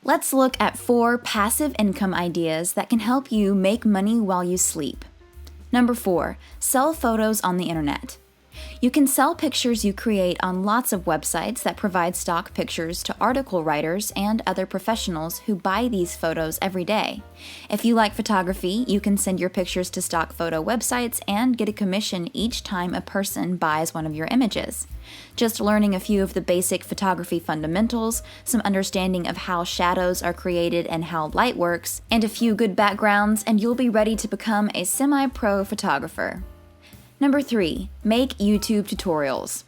Let's look at 4 passive income ideas that can help you make money while you sleep. Number 4, sell photos on the internet. You can sell pictures you create on lots of websites that provide stock pictures to article writers and other professionals who buy these photos every day. If you like photography, you can send your pictures to stock photo websites and get a commission each time a person buys one of your images. Just learning a few of the basic photography fundamentals, some understanding of how shadows are created and how light works, and a few good backgrounds, and you'll be ready to become a semi-pro photographer. Number 3, make YouTube tutorials.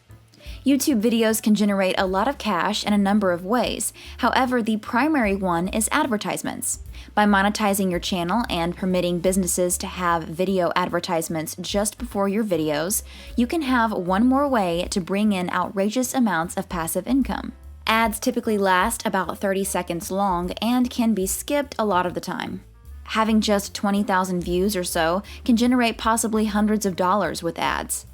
YouTube videos can generate a lot of cash in a number of ways. However, the primary one is advertisements. By monetizing your channel and permitting businesses to have video advertisements just before your videos, you can have one more way to bring in outrageous amounts of passive income. Ads typically last about 30 seconds long and can be skipped a lot of the time. Having just 20,000 views or so can generate possibly hundreds of dollars with ads.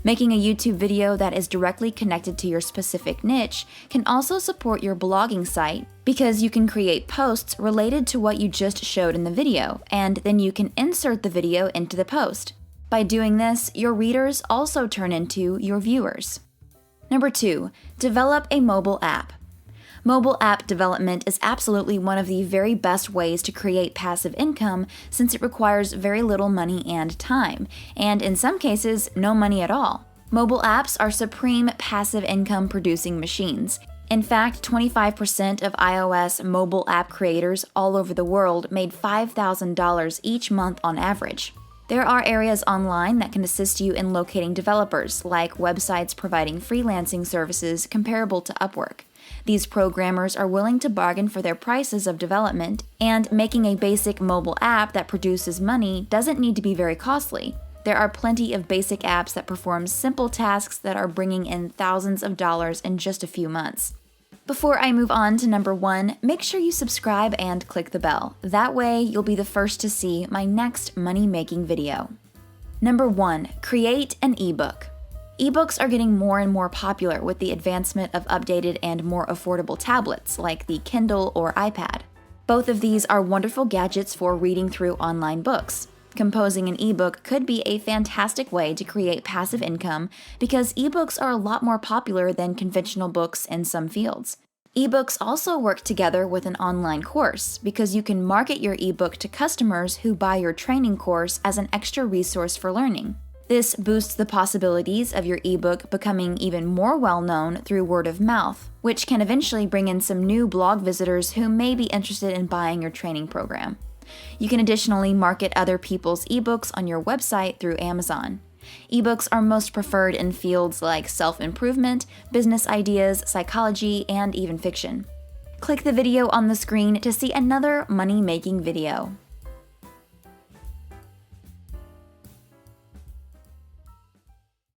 Making a YouTube video that is directly connected to your specific niche can also support your blogging site because you can create posts related to what you just showed in the video, and then you can insert the video into the post. By doing this, your readers also turn into your viewers. Number 2, develop a mobile app. Mobile app development is absolutely one of the very best ways to create passive income since it requires very little money and time, and in some cases, no money at all. Mobile apps are supreme passive income producing machines. In fact, 25% of iOS mobile app creators all over the world made $5,000 each month on average. There are areas online that can assist you in locating developers, like websites providing freelancing services comparable to Upwork. These programmers are willing to bargain for their prices of development, and making a basic mobile app that produces money doesn't need to be very costly. There are plenty of basic apps that perform simple tasks that are bringing in thousands of dollars in just a few months. Before I move on to number 1, make sure you subscribe and click the bell. That way, you'll be the first to see my next money-making video. Number 1, create an eBook. Ebooks are getting more and more popular with the advancement of updated and more affordable tablets like the Kindle or iPad. Both of these are wonderful gadgets for reading through online books. Composing an ebook could be a fantastic way to create passive income because ebooks are a lot more popular than conventional books in some fields. Ebooks also work together with an online course because you can market your ebook to customers who buy your training course as an extra resource for learning. This boosts the possibilities of your ebook becoming even more well-known through word of mouth, which can eventually bring in some new blog visitors who may be interested in buying your training program. You can additionally market other people's ebooks on your website through Amazon. Ebooks are most preferred in fields like self-improvement, business ideas, psychology, and even fiction. Click the video on the screen to see another money-making video.